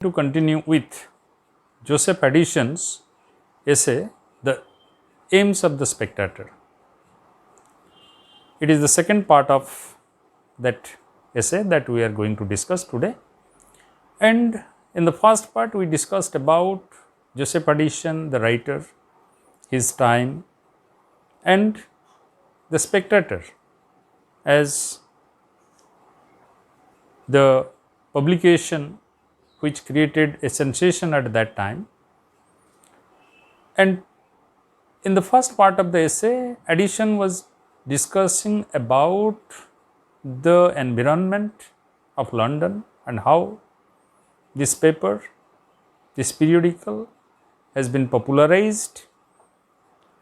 To continue with Joseph Addison's essay, The Aims of the Spectator. It is the second part of that essay that we are going to discuss today. And in the first part, we discussed about Joseph Addison, the writer, his time, and the Spectator as the publication which created a sensation at that time. And in the first part of the essay, Addison was discussing about the environment of London and how this paper, this periodical has been popularized,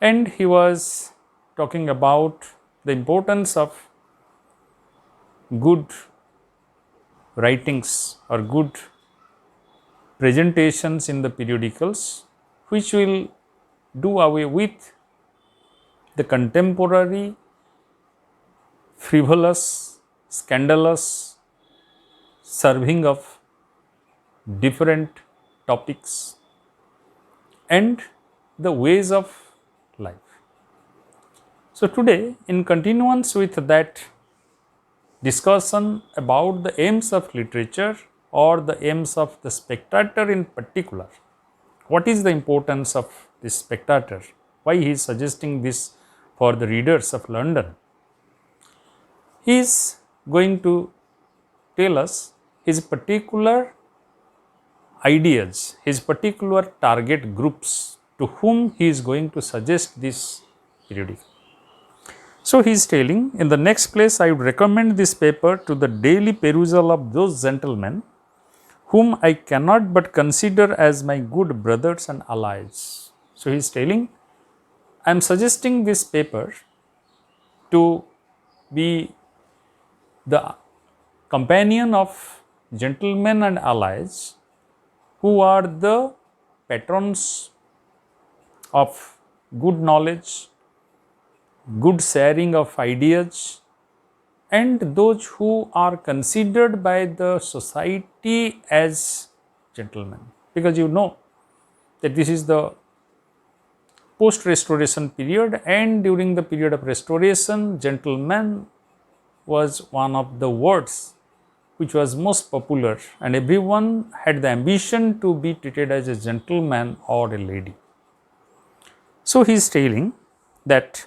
and he was talking about the importance of good writings or good presentations in the periodicals, which will do away with the contemporary, frivolous, scandalous serving of different topics and the ways of life. So today, in continuance with that discussion about the aims of literature or the aims of the spectator in particular, what is the importance of this spectator? Why he is suggesting this for the readers of London? He is going to tell us his particular ideas, his particular target groups to whom he is going to suggest this periodical. So he is telling, in the next place, I would recommend this paper to the daily perusal of those gentlemen whom I cannot but consider as my good brothers and allies. So he is telling, I am suggesting this paper to be the companion of gentlemen and allies who are the patrons of good knowledge, good sharing of ideas, and those who are considered by the society as gentlemen. Because you know that this is the post-restoration period, and during the period of restoration, gentleman was one of the words which was most popular, and everyone had the ambition to be treated as a gentleman or a lady. So he is telling that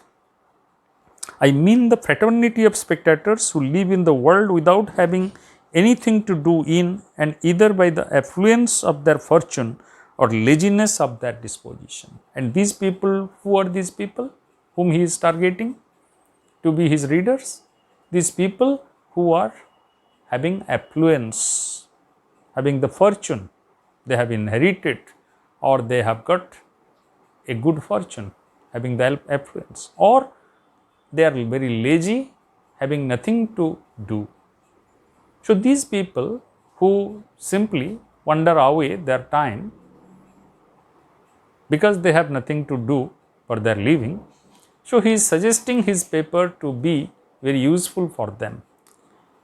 I mean the fraternity of spectators who live in the world without having anything to do in and either by the affluence of their fortune or laziness of their disposition. And these people, who are these people whom he is targeting to be his readers? These people who are having affluence, having the fortune, they have inherited or they have got a good fortune, having the affluence, or they are very lazy, having nothing to do. So these people who simply wander away their time because they have nothing to do for their living, so he is suggesting his paper to be very useful for them.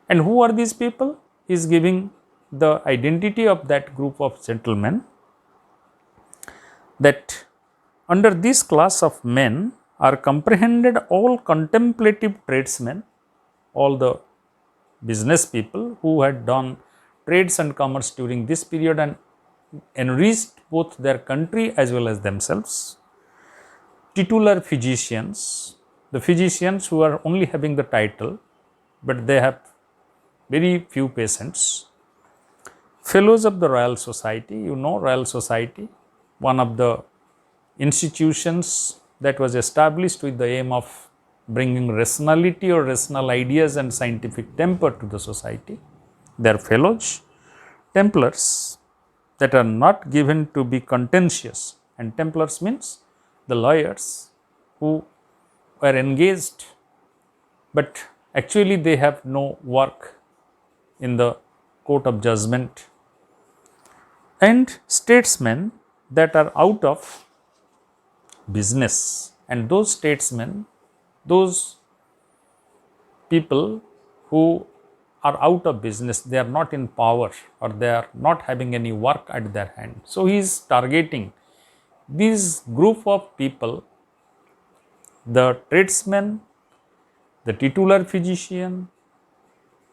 And who are these people? He is giving the identity of that group of gentlemen, that under this class of men are comprehended all contemplative tradesmen, all the business people who had done trades and commerce during this period and enriched both their country as well as themselves. Titular physicians, the physicians who are only having the title, but they have very few patients. Fellows of the Royal Society, you know Royal Society, one of the institutions that was established with the aim of bringing rationality or rational ideas and scientific temper to the society. They are fellows. Templars, that are not given to be contentious, and Templars means the lawyers who were engaged, but actually they have no work in the court of judgment, and statesmen that are out of business. And those statesmen, those people who are out of business, they are not in power, or they are not having any work at their hand. So he is targeting this group of people, the tradesmen, the titular physician,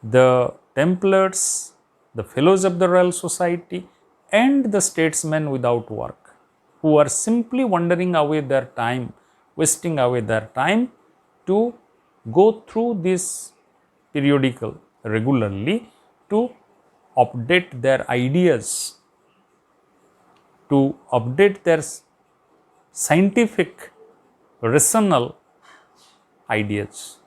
the Templars, the Fellows of the Royal Society, and the statesmen without work, who are simply wandering away their time, wasting away their time to go through this periodical regularly to update their ideas, to update their scientific, rational ideas.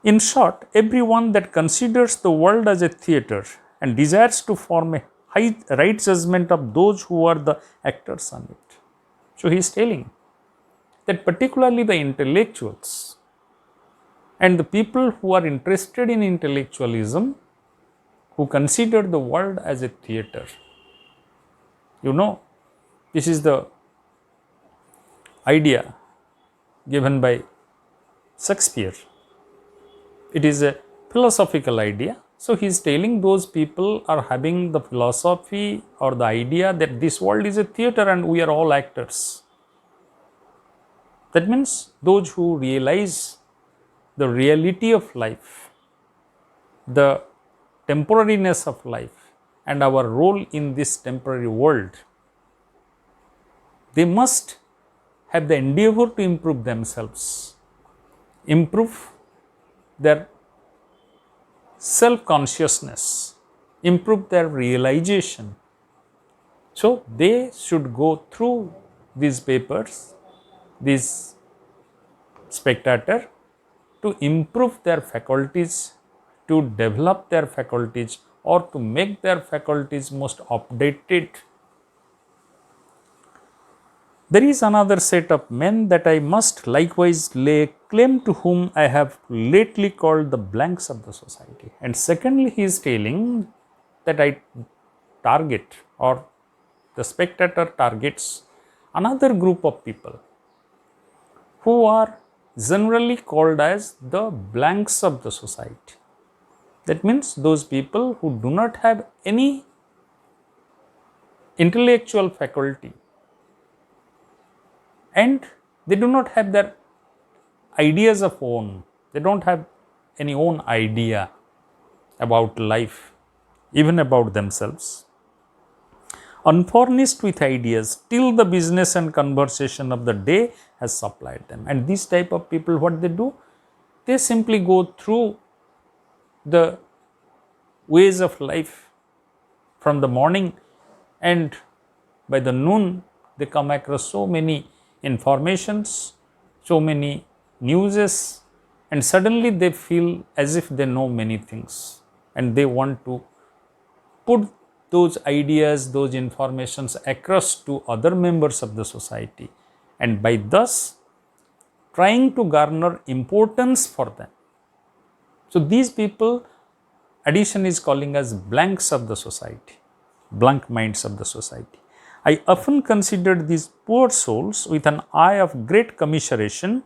In short, everyone that considers the world as a theatre and desires to form a right judgment of those who are the actors on it. So he is telling that particularly the intellectuals and the people who are interested in intellectualism, who consider the world as a theatre. You know, this is the idea given by Shakespeare. It is a philosophical idea. So he is telling those people are having the philosophy or the idea that this world is a theatre and we are all actors. That means those who realize the reality of life, the temporariness of life, and our role in this temporary world, they must have the endeavor to improve themselves, improve their self-consciousness, improve their realization. So they should go through these papers, this Spectator, to improve their faculties, to develop their faculties, or to make their faculties most updated. There is another set of men that I must likewise lay claim to, whom I have lately called the blanks of the society. And secondly, he is telling that I target, or the Spectator targets, another group of people who are generally called as the blanks of the society. That means those people who do not have any intellectual faculty and they do not have their ideas of own. They don't have any own idea about life, even about themselves. Unfurnished with ideas till the business and conversation of the day has supplied them. And this type of people, what they do? They simply go through the ways of life from the morning, and by the noon they come across so many informations, so many newses, and suddenly they feel as if they know many things, and they want to put those ideas, those informations across to other members of the society, and by thus trying to garner importance for them. So these people, Addison is calling as blanks of the society, blank minds of the society. I often considered these poor souls with an eye of great commiseration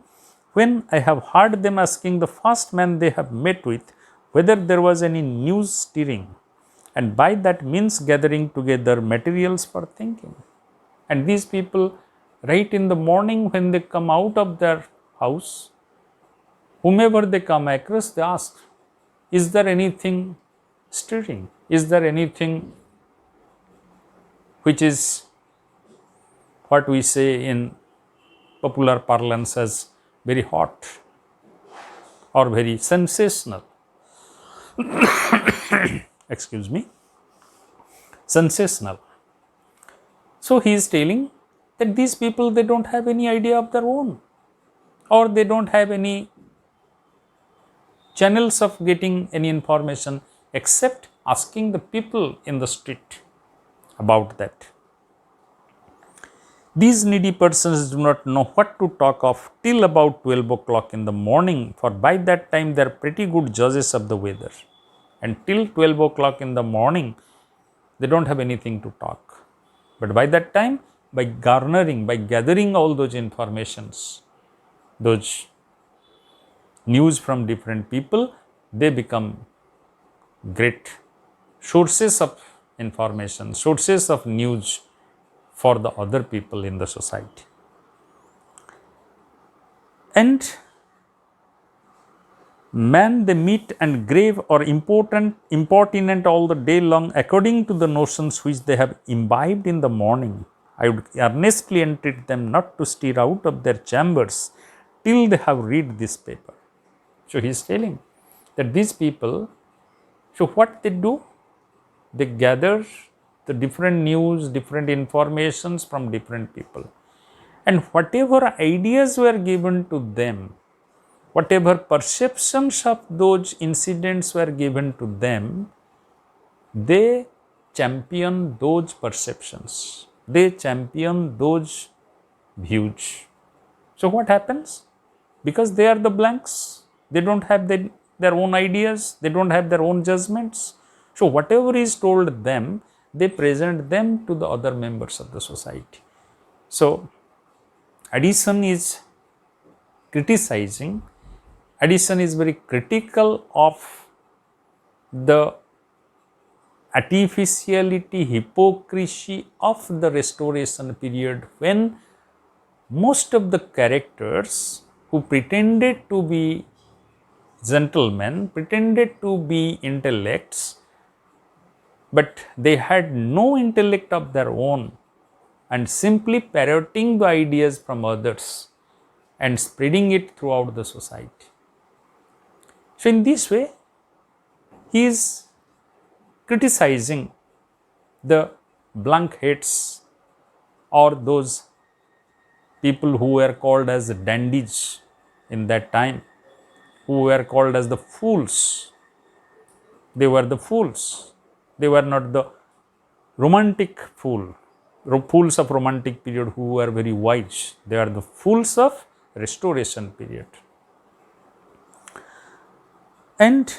when I have heard them asking the first man they have met with whether there was any news stirring, and by that means gathering together materials for thinking. And these people, right in the morning when they come out of their house, whomever they come across, they ask, is there anything stirring? Is there anything which is what we say in popular parlance as very hot or very sensational? Excuse me, sensational. So he is telling that these people, they don't have any idea of their own, or they don't have any channels of getting any information except asking the people in the street about that. These needy persons do not know what to talk of till about 12 o'clock in the morning, for by that time they are pretty good judges of the weather. And till 12 o'clock in the morning, they don't have anything to talk. But by that time, by gathering all those informations, those news from different people, they become great sources of information, sources of news for the other people in the society. And man they meet and grave or impertinent all the day long according to the notions which they have imbibed in the morning. I would earnestly entreat them not to stir out of their chambers till they have read this paper. So he is telling that these people, so what they do? They gather the different news, different informations from different people. And whatever ideas were given to them, whatever perceptions of those incidents were given to them, they champion those perceptions. They champion those views. So what happens? Because they are the blanks, they don't have their own ideas, they don't have their own judgments. So whatever is told them, they present them to the other members of the society. So Addison is criticizing, Addison is very critical of the artificiality, hypocrisy of the Restoration period, when most of the characters who pretended to be gentlemen, pretended to be intellects, but they had no intellect of their own and simply parroting the ideas from others and spreading it throughout the society. So in this way, he is criticizing the blank heads or those people who were called as dandies in that time, who were called as the fools. They were the fools. They were not the romantic fools of romantic period who were very wise. They are the fools of Restoration period. And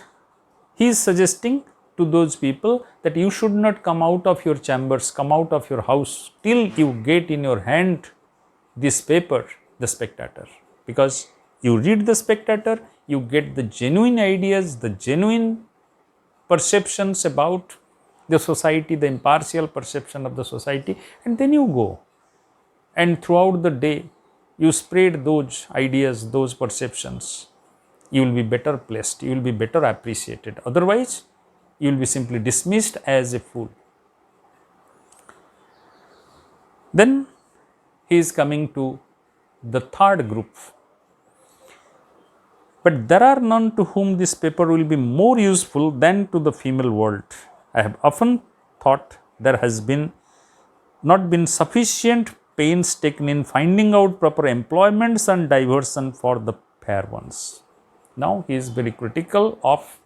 he is suggesting to those people that you should not come out of your chambers, come out of your house till you get in your hand this paper, the Spectator. Because you read the Spectator, you get the genuine ideas, the genuine perceptions about the society, the impartial perception of the society, and then you go. And throughout the day, you spread those ideas, those perceptions. You will be better placed, you will be better appreciated. Otherwise, you will be simply dismissed as a fool. Then he is coming to the third group. But there are none to whom this paper will be more useful than to the female world. I have often thought there has not been sufficient pains taken in finding out proper employments and diversion for the fair ones. Now he is very critical of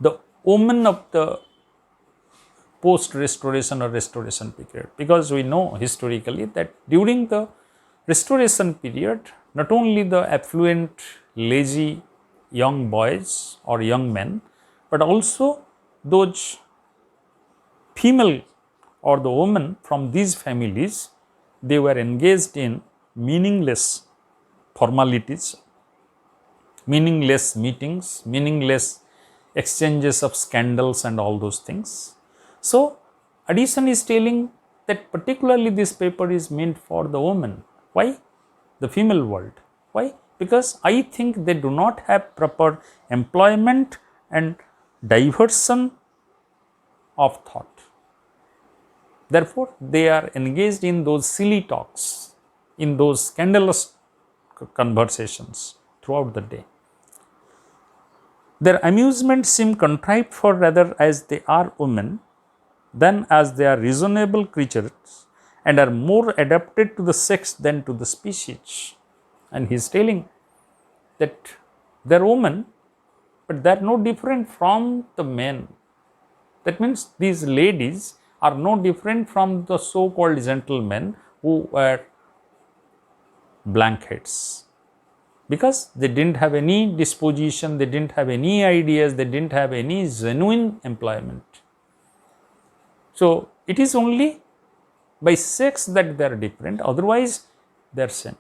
the women of the post-restoration or restoration period, because we know historically that during the restoration period, not only the affluent, lazy young boys or young men, but also those female or the women from these families, they were engaged in meaningless formalities, meaningless meetings, meaningless exchanges of scandals and all those things. So Addison is telling that particularly this paper is meant for the women. Why? The female world. Why? Because I think they do not have proper employment and diversion of thought. Therefore, they are engaged in those silly talks, in those scandalous conversations throughout the day. Their amusements seem contrived for rather as they are women than as they are reasonable creatures, and are more adapted to the sex than to the species. And he is telling that they are women, but they are no different from the men. That means these ladies are no different from the so-called gentlemen who were blank heads, because they didn't have any disposition, they didn't have any ideas, they didn't have any genuine employment. So it is only by sex that they are different, otherwise they are same.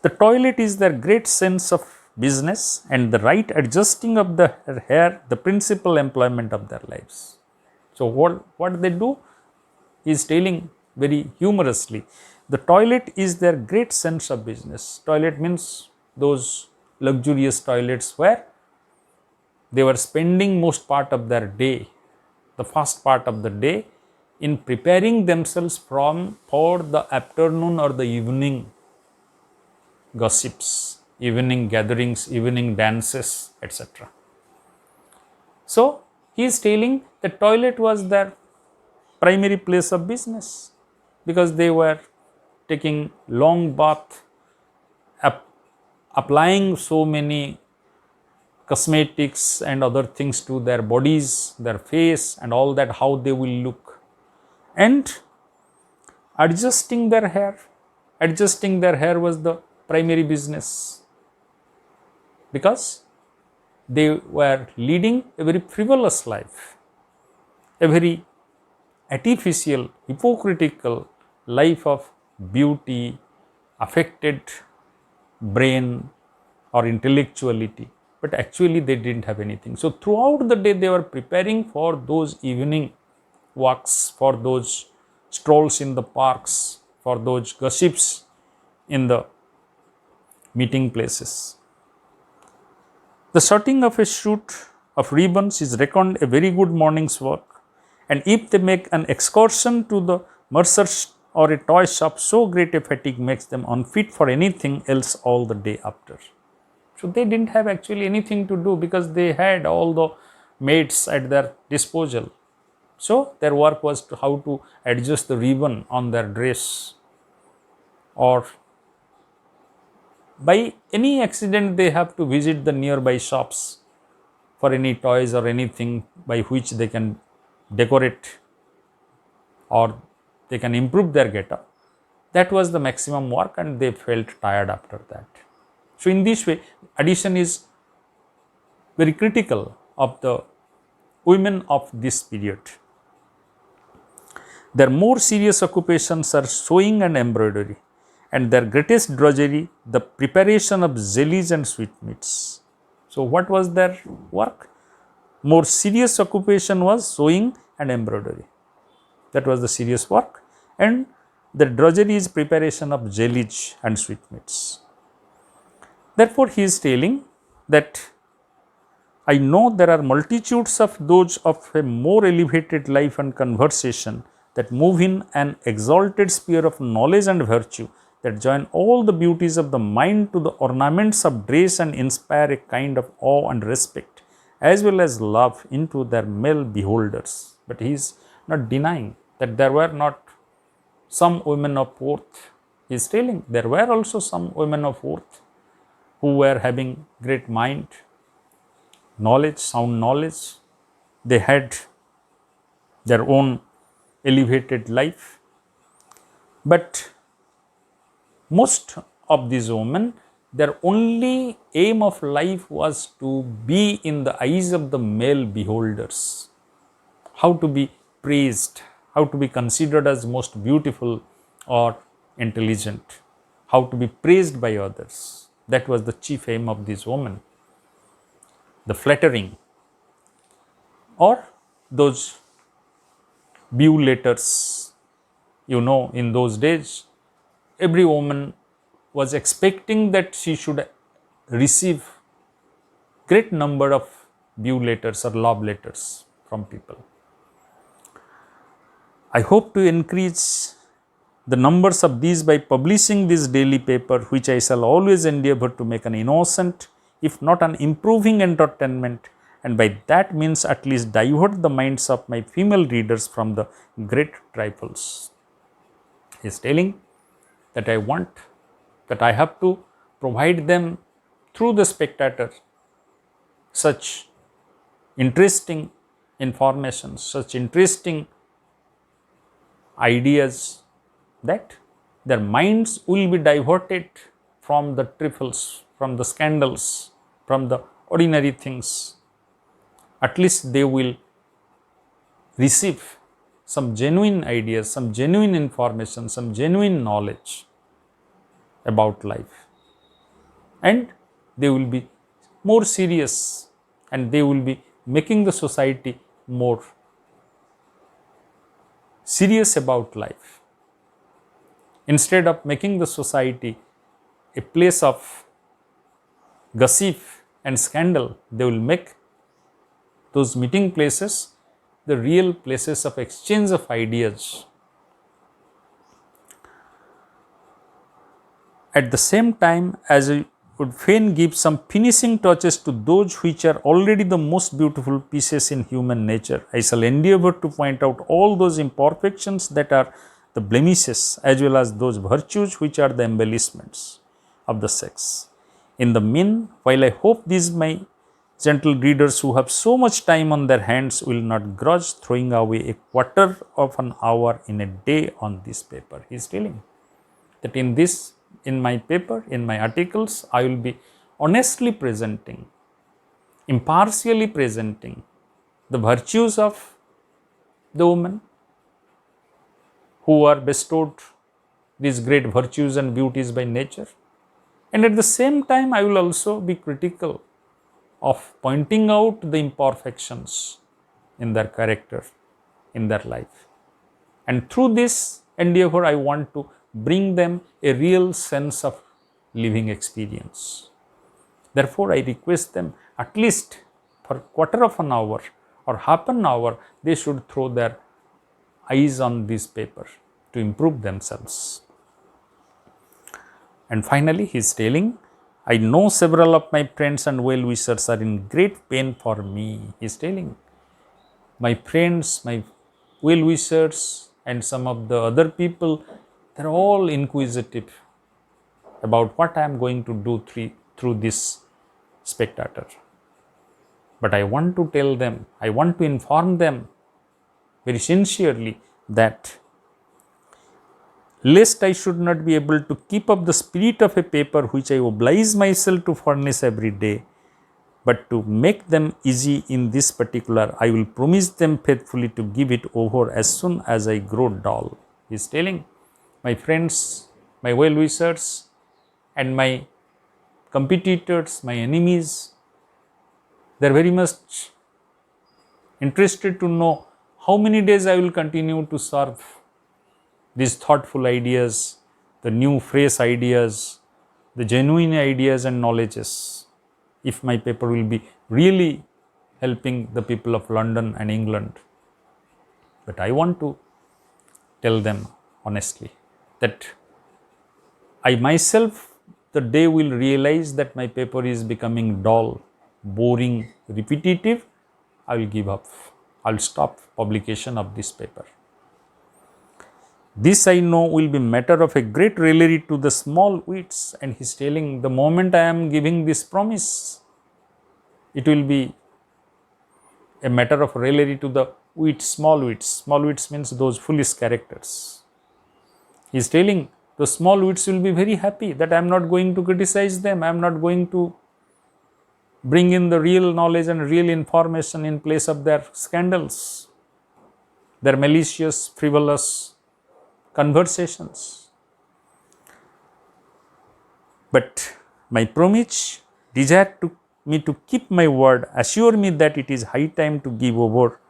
The toilet is their great sense of business and the right adjusting of the hair the principal employment of their lives. So, what they do is telling very humorously, the toilet is their great sense of business. Toilet means those luxurious toilets where they were spending most part of their day, the first part of the day, in preparing themselves for the afternoon or the evening gossips, evening gatherings, evening dances, etc. So, he is telling the toilet was their primary place of business because they were taking long bath, applying so many cosmetics and other things to their bodies, their face and all that, how they will look, and adjusting their hair. Adjusting their hair was the primary business because they were leading a very frivolous life, a very artificial, hypocritical life of beauty, affected brain or intellectuality, but actually they didn't have anything. So, throughout the day they were preparing for those evening walks, for those strolls in the parks, for those gossips in the meeting places. The sorting of a shoot of ribbons is reckoned a very good morning's work, and if they make an excursion to the mercer's or a toy shop, so great a fatigue makes them unfit for anything else all the day after. So, they didn't have actually anything to do because they had all the maids at their disposal. So, their work was how to adjust the ribbon on their dress, or by any accident they have to visit the nearby shops for any toys or anything by which they can decorate or they can improve their get-up. That was the maximum work and they felt tired after that. So, in this way, Addison is very critical of the women of this period. Their more serious occupations are sewing and embroidery, and their greatest drudgery, the preparation of jellies and sweetmeats. So, what was their work? More serious occupation was sewing and embroidery. That was the serious work, and the drudgery is preparation of jellies and sweetmeats. Therefore, he is telling that I know there are multitudes of those of a more elevated life and conversation that move in an exalted sphere of knowledge and virtue, that join all the beauties of the mind to the ornaments of dress and inspire a kind of awe and respect as well as love into their male beholders. But he is not denying that there were not some women of worth. He is telling there were also some women of worth who were having great mind, knowledge, sound knowledge. They had their own elevated life. But most of these women, their only aim of life was to be in the eyes of the male beholders, how to be praised, how to be considered as most beautiful or intelligent, how to be praised by others. That was the chief aim of these women. The flattering, or those beau letters, in those days, every woman was expecting that she should receive great number of beau letters or love letters from people. I hope to increase the numbers of these by publishing this daily paper, which I shall always endeavor to make an innocent, if not an improving entertainment, and by that means at least divert the minds of my female readers from the great trifles. He is telling that I have to provide them through the Spectator such interesting information, such interesting ideas that their minds will be diverted from the trifles, from the scandals, from the ordinary things. At least they will receive some genuine ideas, some genuine information, some genuine knowledge about life, and they will be more serious, and they will be making the society more serious about life. Instead of making the society a place of gossip and scandal, they will make those meeting places the real places of exchange of ideas. At the same time, as I would fain give some finishing touches to those which are already the most beautiful pieces in human nature, I shall endeavor to point out all those imperfections that are the blemishes, as well as those virtues which are the embellishments of the sex. In the mean, while I hope these my gentle readers who have so much time on their hands will not grudge throwing away a quarter of an hour in a day on this paper. He is telling that in my paper, in my articles, I will be honestly presenting, impartially presenting the virtues of the woman who are bestowed these great virtues and beauties by nature. And at the same time, I will also be critical of pointing out the imperfections in their character, in their life. And through this endeavor, I want to bring them a real sense of living experience. Therefore, I request them at least for quarter of an hour or half an hour, they should throw their eyes on this paper to improve themselves. And finally, he is telling, I know several of my friends and well-wishers are in great pain for me. He is telling, my friends, my well-wishers and some of the other people, they are all inquisitive about what I am going to do through this Spectator. But I want to tell them, I want to inform them very sincerely that lest I should not be able to keep up the spirit of a paper which I oblige myself to furnish every day, but to make them easy in this particular, I will promise them faithfully to give it over as soon as I grow dull. He is telling, my friends, my well-wishers and my competitors, my enemies, they are very much interested to know how many days I will continue to serve these thoughtful ideas, the new fresh ideas, the genuine ideas and knowledges, if my paper will be really helping the people of London and England. But I want to tell them honestly that I myself, the day will realize that my paper is becoming dull, boring, repetitive, I will give up. I will stop publication of this paper. This I know will be matter of a great raillery to the small wits, and he is telling, the moment I am giving this promise, it will be a matter of raillery to the wits, small wits. Small wits means those foolish characters. He is telling, the small wits will be very happy that I am not going to criticize them, I am not going to bring in the real knowledge and real information in place of their scandals, their malicious, frivolous conversations. But my promise, desire to me to keep my word, assure me that it is high time to give over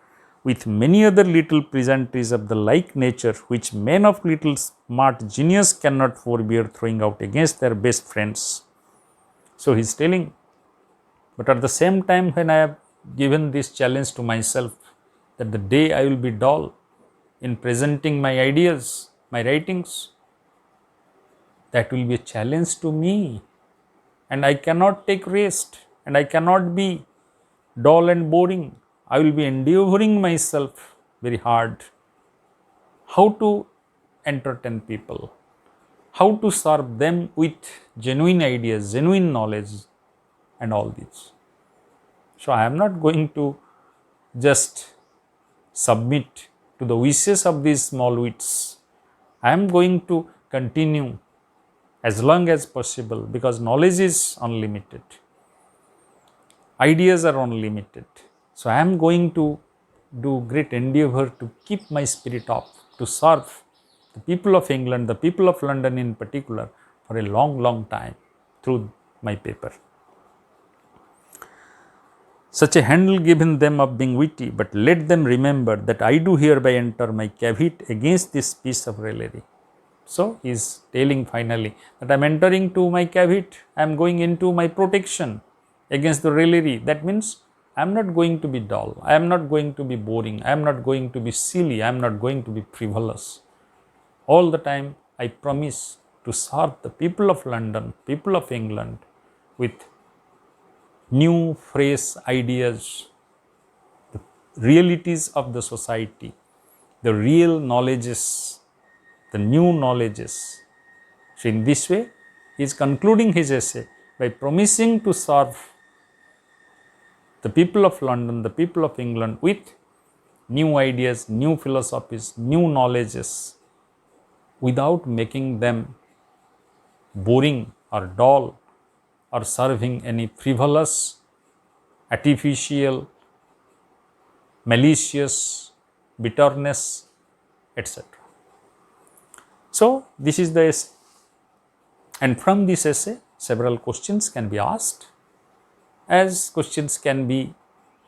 with many other little pleasantries of the like nature, which men of little smart genius cannot forbear throwing out against their best friends. So he is telling, but at the same time, when I have given this challenge to myself, that the day I will be dull in presenting my ideas, my writings, that will be a challenge to me, and I cannot take rest, and I cannot be dull and boring. I will be endeavoring myself very hard how to entertain people, how to serve them with genuine ideas, genuine knowledge and all this. So I am not going to just submit to the wishes of these small wits. I am going to continue as long as possible, because knowledge is unlimited, ideas are unlimited. So I am going to do great endeavor to keep my spirit up, to serve the people of England, the people of London in particular, for a long, long time through my paper. such a handle given them of being witty, but let them remember that I do hereby enter my caveat against this piece of raillery. So, he is telling finally that I am entering to my caveat, I am going into my protection against the raillery. That means I am not going to be dull, I am not going to be boring, I am not going to be silly, I am not going to be frivolous. All the time I promise to serve the people of London, people of England with new fresh ideas, the realities of the society, the real knowledges, the new knowledges. So, in this way, he is concluding his essay by promising to serve the people of London, the people of England with new ideas, new philosophies, new knowledges, without making them boring or dull or serving any frivolous, artificial, malicious bitterness, etc. So, this is the essay, and from this essay several questions can be asked. As questions can be,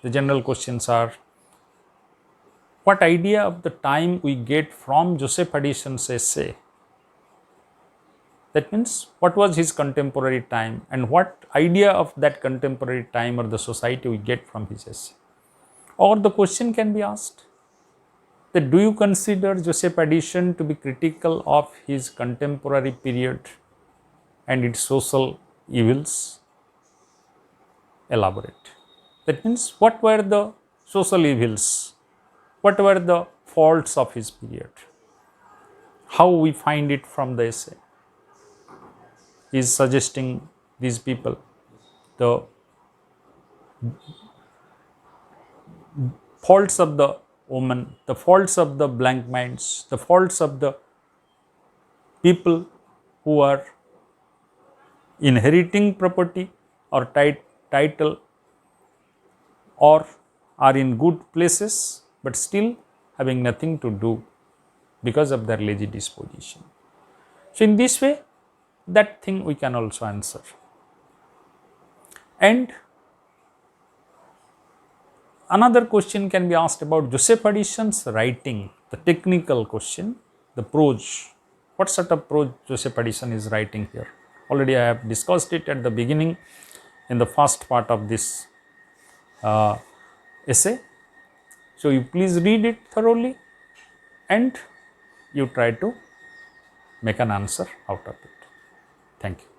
the general questions are, what idea of the time we get from Joseph Addison's essay? That means, what was his contemporary time and what idea of that contemporary time or the society we get from his essay? Or the question can be asked that, do you consider Joseph Addison to be critical of his contemporary period and its social evils? Elaborate. That means, what were the social evils? What were the faults of his period? How we find it from the essay? He is suggesting these people the faults of the woman, the faults of the blank minds, the faults of the people who are inheriting property or title or are in good places, but still having nothing to do because of their lazy disposition. So, in this way, that thing we can also answer. And another question can be asked about Joseph Addison's writing, the technical question, the prose. What sort of prose Joseph Addison is writing here? Already I have discussed it at the beginning in the first part of this essay. So, you please read it thoroughly and you try to make an answer out of it. Thank you.